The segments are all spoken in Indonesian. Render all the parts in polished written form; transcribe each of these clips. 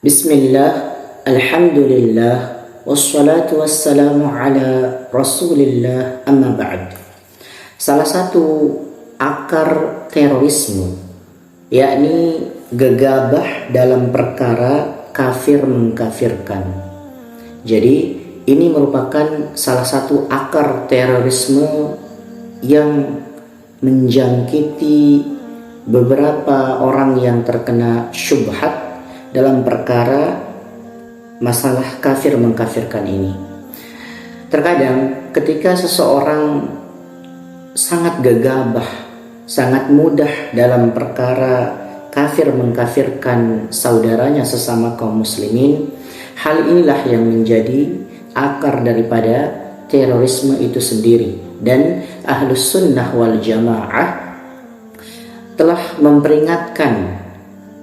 Bismillah, alhamdulillah, wassalatu wassalamu ala rasulillah, amma ba'd. Salah satu akar terorisme, yakni gegabah dalam perkara kafir mengkafirkan. Jadi ini merupakan salah satu akar terorisme yang menjangkiti beberapa orang yang terkena syubhat dalam perkara masalah kafir mengkafirkan ini. Terkadang ketika seseorang sangat gegabah, sangat mudah dalam perkara kafir mengkafirkan saudaranya sesama kaum muslimin, hal inilah yang menjadi akar daripada terorisme itu sendiri. Dan Ahlus Sunnah wal Jamaah telah memperingatkan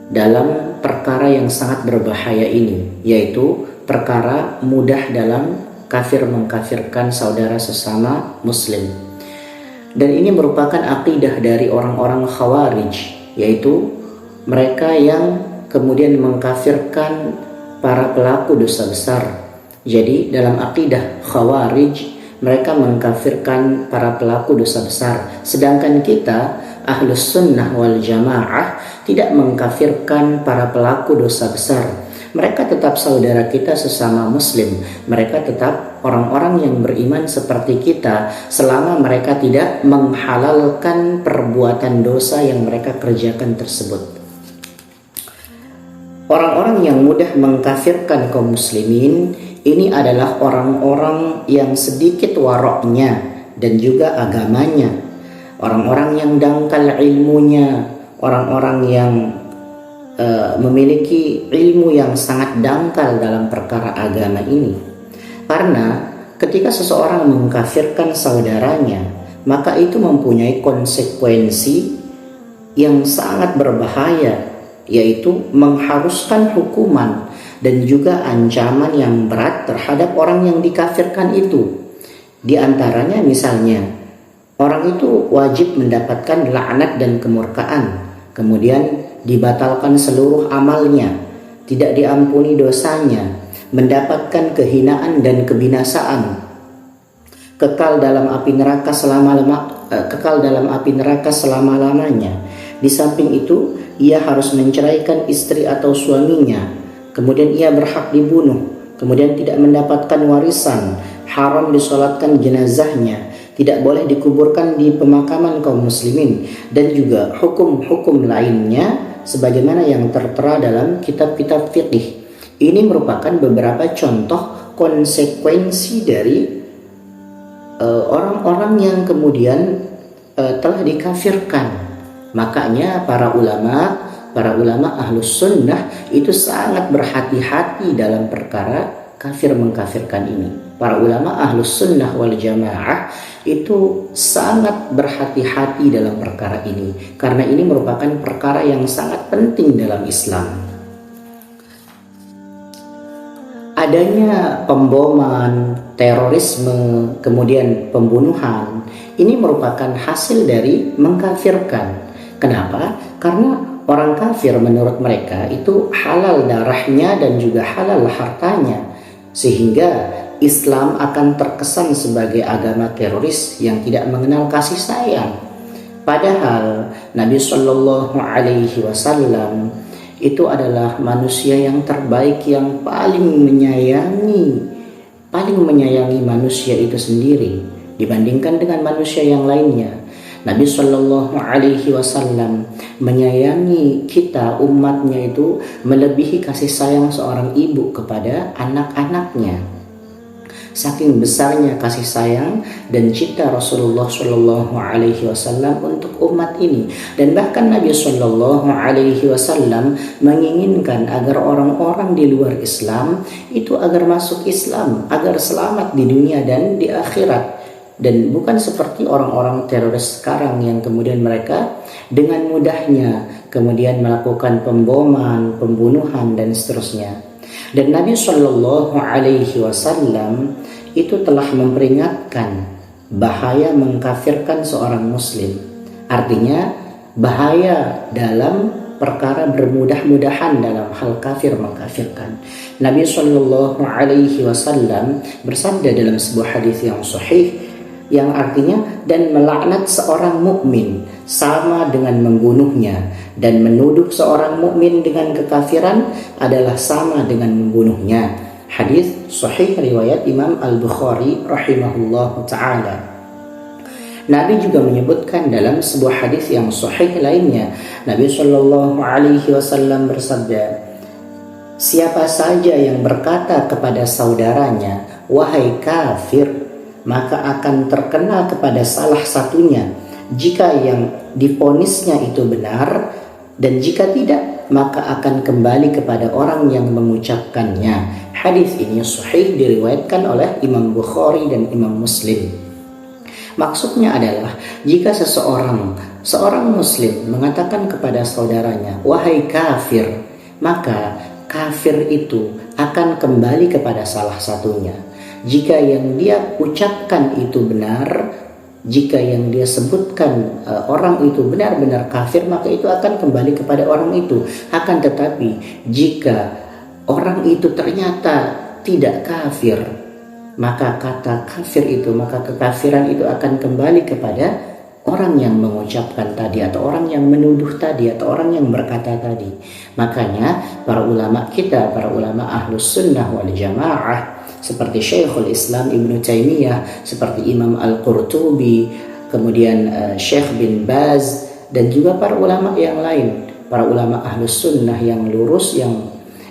dalam perkara yang sangat berbahaya ini, yaitu perkara mudah dalam kafir mengkafirkan saudara sesama muslim. Dan ini merupakan akidah dari orang-orang Khawarij, yaitu mereka yang kemudian mengkafirkan para pelaku dosa besar. Jadi dalam akidah Khawarij, mereka mengkafirkan para pelaku dosa besar, sedangkan kita Ahlus Sunnah wal Jamaah tidak mengkafirkan para pelaku dosa besar. Mereka tetap saudara kita sesama muslim. Mereka tetap orang-orang yang beriman seperti kita, selama mereka tidak menghalalkan perbuatan dosa yang mereka kerjakan tersebut. Orang-orang yang mudah mengkafirkan kaum muslimin ini adalah orang-orang yang sedikit waroknya dan juga agamanya. Orang-orang yang dangkal ilmunya, orang-orang yang memiliki ilmu yang sangat dangkal dalam perkara agama ini. Karena ketika seseorang mengkafirkan saudaranya, maka itu mempunyai konsekuensi yang sangat berbahaya, yaitu mengharuskan hukuman dan juga ancaman yang berat terhadap orang yang dikafirkan itu. Di antaranya misalnya, orang itu wajib mendapatkan laknat dan kemurkaan, kemudian dibatalkan seluruh amalnya, tidak diampuni dosanya, mendapatkan kehinaan dan kebinasaan, kekal dalam api neraka selama-lamanya. Di samping itu, ia harus menceraikan istri atau suaminya, kemudian ia berhak dibunuh, kemudian tidak mendapatkan warisan, haram disolatkan jenazahnya, tidak boleh dikuburkan di pemakaman kaum muslimin, dan juga hukum-hukum lainnya sebagaimana yang tertera dalam kitab-kitab fiqih. Ini merupakan beberapa contoh konsekuensi dari orang-orang yang kemudian telah dikafirkan. Makanya para ulama Ahlus Sunnah itu sangat berhati-hati dalam perkara kafir mengkafirkan ini. Para ulama Ahlus Sunnah wal Jamaah itu sangat berhati-hati dalam perkara ini, karena ini merupakan perkara yang sangat penting dalam Islam. Adanya pemboman, terorisme, kemudian pembunuhan, ini merupakan hasil dari mengkafirkan. Kenapa? Karena orang kafir menurut mereka itu halal darahnya dan juga halal hartanya, sehingga Islam akan terkesan sebagai agama teroris yang tidak mengenal kasih sayang. Padahal Nabi Shallallahu Alaihi Wasallam itu adalah manusia yang terbaik, yang paling menyayangi manusia itu sendiri dibandingkan dengan manusia yang lainnya. Nabi Shallallahu Alaihi Wasallam menyayangi kita umatnya itu melebihi kasih sayang seorang ibu kepada anak-anaknya. Saking besarnya kasih sayang dan cinta Rasulullah Shallallahu Alaihi Wasallam untuk umat ini, dan bahkan Nabi Shallallahu Alaihi Wasallam menginginkan agar orang-orang di luar Islam itu agar masuk Islam, agar selamat di dunia dan di akhirat. Dan bukan seperti orang-orang teroris sekarang yang kemudian mereka dengan mudahnya kemudian melakukan pemboman, pembunuhan dan seterusnya. Dan Nabi Shallallahu Alaihi Wasallam itu telah memperingatkan bahaya mengkafirkan seorang muslim. Artinya bahaya dalam perkara bermudah-mudahan dalam hal kafir mengkafirkan. Nabi Shallallahu Alaihi Wasallam bersabda dalam sebuah hadis yang sahih, yang artinya, dan melaknat seorang mukmin sama dengan membunuhnya, dan menuduh seorang mukmin dengan kekafiran adalah sama dengan membunuhnya. Hadis sahih riwayat Imam Al-Bukhari rahimahullahu taala. Nabi juga menyebutkan dalam sebuah hadis yang sahih lainnya, Nabi Shallallahu Alaihi Wasallam bersabda, siapa saja yang berkata kepada saudaranya, wahai kafir, maka akan terkena kepada salah satunya jika yang divonisnya itu benar, dan jika tidak maka akan kembali kepada orang yang mengucapkannya. Hadis ini sahih diriwayatkan oleh Imam Bukhari dan Imam Muslim. Maksudnya adalah jika seorang muslim mengatakan kepada saudaranya, wahai kafir, maka kafir itu akan kembali kepada salah satunya. Jika yang dia ucapkan itu benar, jika yang dia sebutkan orang itu benar-benar kafir, maka itu akan kembali kepada orang itu. Akan tetapi jika orang itu ternyata tidak kafir, maka kata kafir itu, maka kekafiran itu akan kembali kepada orang yang mengucapkan tadi, atau orang yang menuduh tadi, atau orang yang berkata tadi. Makanya para ulama kita, para ulama Ahlus Sunnah wal Jamaah, seperti Syekhul Islam Ibnu Taimiyah, seperti Imam Al-Qurtubi, kemudian Syekh bin Baz, dan juga para ulama yang lain, para ulama Ahlus Sunnah yang lurus,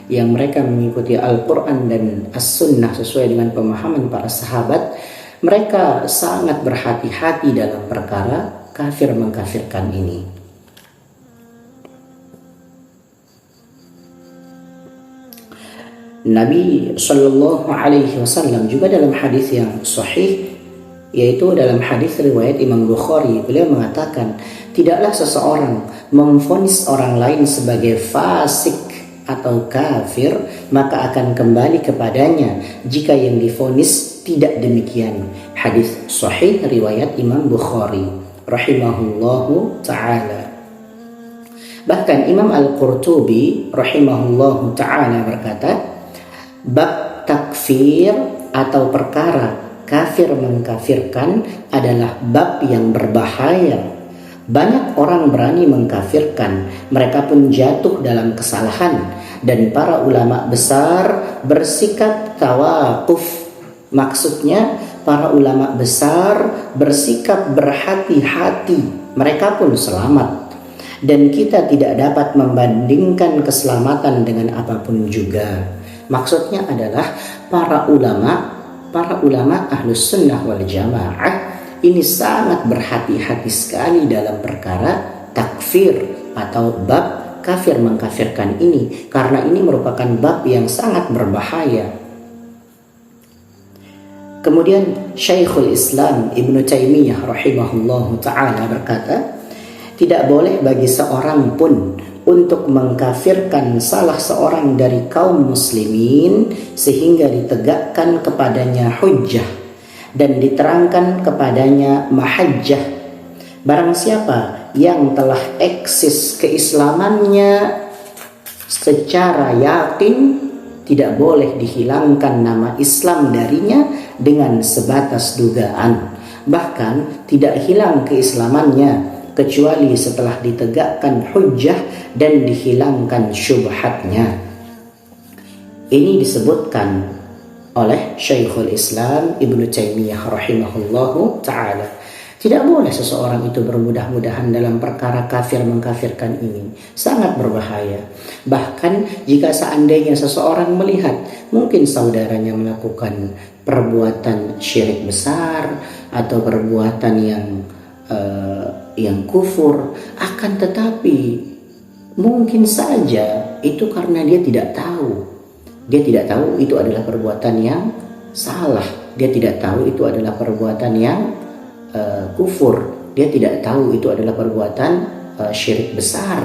yang mereka mengikuti Al-Quran dan As-Sunnah sesuai dengan pemahaman para sahabat, mereka sangat berhati-hati dalam perkara kafir mengkafirkan ini. Nabi Shallallahu Alaihi Wasallam juga dalam hadis yang sahih, yaitu dalam hadis riwayat Imam Bukhari, beliau mengatakan, tidaklah seseorang memvonis orang lain sebagai fasik atau kafir, maka akan kembali kepadanya jika yang divonis tidak demikian. Hadis sahih riwayat Imam Bukhari rahimahullahu ta'ala. Bahkan Imam Al-Qurtubi rahimahullahu ta'ala berkata, bab takfir atau perkara kafir mengkafirkan adalah bab yang berbahaya. Banyak orang berani mengkafirkan, mereka pun jatuh dalam kesalahan, dan para ulama besar bersikap tawaquf. Maksudnya para ulama besar bersikap berhati-hati, mereka pun selamat. Dan kita tidak dapat membandingkan keselamatan dengan apapun juga. Maksudnya adalah para ulama Ahlus Sunnah wal Jamaah ini sangat berhati-hati sekali dalam perkara takfir atau bab kafir mengkafirkan ini, karena ini merupakan bab yang sangat berbahaya. Kemudian Syekhul Islam Ibnu Taimiyah rahimahullahu ta'ala berkata, tidak boleh bagi seorang pun untuk mengkafirkan salah seorang dari kaum muslimin sehingga ditegakkan kepadanya hujjah dan diterangkan kepadanya mahajjah. Barang siapa yang telah eksis keislamannya secara yakin, tidak boleh dihilangkan nama Islam darinya dengan sebatas dugaan. Bahkan tidak hilang keislamannya kecuali setelah ditegakkan hujjah dan dihilangkan syubhatnya. Ini disebutkan oleh Syekhul Islam Ibnu Taimiyah rahimahullahu ta'ala. Tidak boleh seseorang itu bermudah-mudahan dalam perkara kafir mengkafirkan ini. Sangat berbahaya. Bahkan jika seandainya seseorang melihat mungkin saudaranya melakukan perbuatan syirik besar atau perbuatan yang kufur, akan tetapi mungkin saja itu karena dia tidak tahu. Dia tidak tahu itu adalah perbuatan yang salah. Dia tidak tahu itu adalah perbuatan yang kufur. Dia tidak tahu itu adalah perbuatan syirik besar.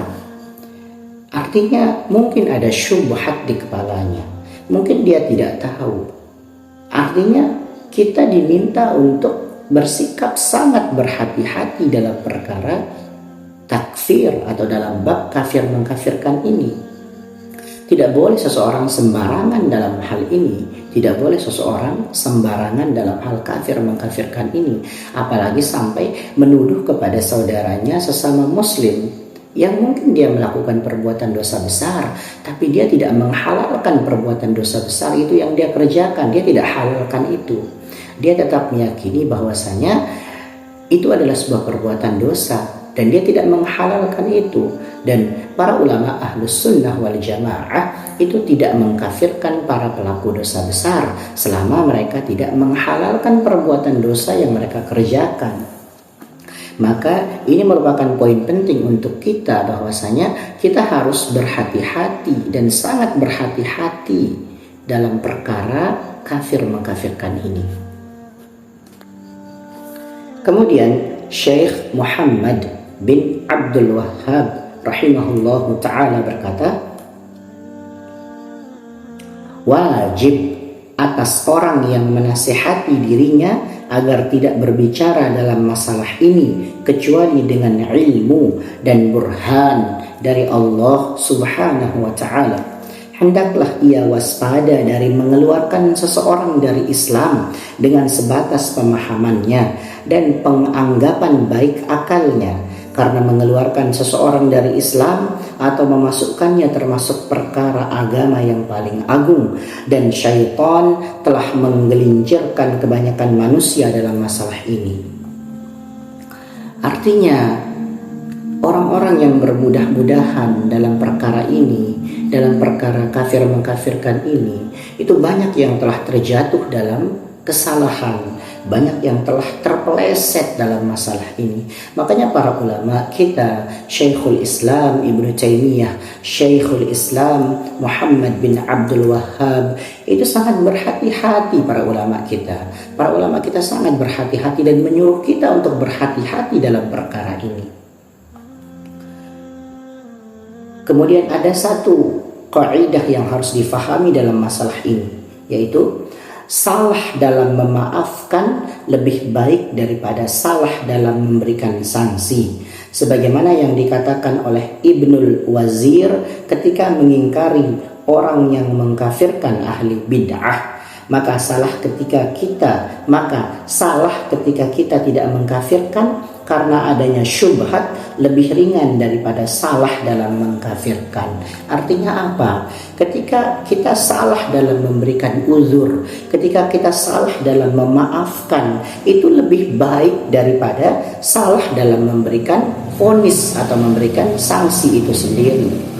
Artinya mungkin ada syubhat di kepalanya. Mungkin dia tidak tahu. Artinya kita diminta untuk bersikap sangat berhati-hati dalam perkara takfir takfir atau dalam bab kafir mengkafirkan ini. Tidak boleh seseorang sembarangan dalam hal ini. Tidak boleh seseorang sembarangan dalam hal kafir mengkafirkan ini. Apalagi sampai menuduh kepada saudaranya sesama muslim yang mungkin dia melakukan perbuatan dosa besar, tapi dia tidak menghalalkan perbuatan dosa besar itu yang dia kerjakan. Dia tidak halalkan itu. Dia tetap meyakini bahwasanya itu adalah sebuah perbuatan dosa dan dia tidak menghalalkan itu. Dan para ulama ahlus sunnah wal jamaah itu tidak mengkafirkan para pelaku dosa besar selama mereka tidak menghalalkan perbuatan dosa yang mereka kerjakan. Maka ini merupakan poin penting untuk kita, bahwasanya kita harus berhati-hati dan sangat berhati-hati dalam perkara kafir mengkafirkan ini. Kemudian Syekh Muhammad bin Abdul Wahhab rahimahullahu ta'ala berkata, wajib atas orang yang menasihati dirinya agar tidak berbicara dalam masalah ini kecuali dengan ilmu dan burhan dari Allah subhanahu wa ta'ala. Hendaklah ia waspada dari mengeluarkan seseorang dari Islam dengan sebatas pemahamannya dan penganggapan baik akalnya, karena mengeluarkan seseorang dari Islam atau memasukkannya termasuk perkara agama yang paling agung, dan syaitan telah menggelincirkan kebanyakan manusia dalam masalah ini. Artinya orang-orang yang bermudah-mudahan dalam perkara ini, dalam perkara kafir mengkafirkan ini, itu banyak yang telah terjatuh dalam kesalahan, banyak yang telah terpeleset dalam masalah ini. Makanya para ulama kita, Syekhul Islam Ibnu Taimiyah, Syekhul Islam Muhammad bin Abdul Wahhab, itu sangat berhati-hati. Para ulama kita sangat berhati-hati dan menyuruh kita untuk berhati-hati dalam perkara ini. Kemudian ada satu kaidah yang harus difahami dalam masalah ini, yaitu salah dalam memaafkan lebih baik daripada salah dalam memberikan sanksi. Sebagaimana yang dikatakan oleh Ibnul Wazir ketika mengingkari orang yang mengkafirkan ahli bid'ah. Maka salah ketika kita tidak mengkafirkan karena adanya syubhat lebih ringan daripada salah dalam mengkafirkan. Artinya apa? Ketika kita salah dalam memberikan uzur, ketika kita salah dalam memaafkan, itu lebih baik daripada salah dalam memberikan vonis atau memberikan sanksi itu sendiri.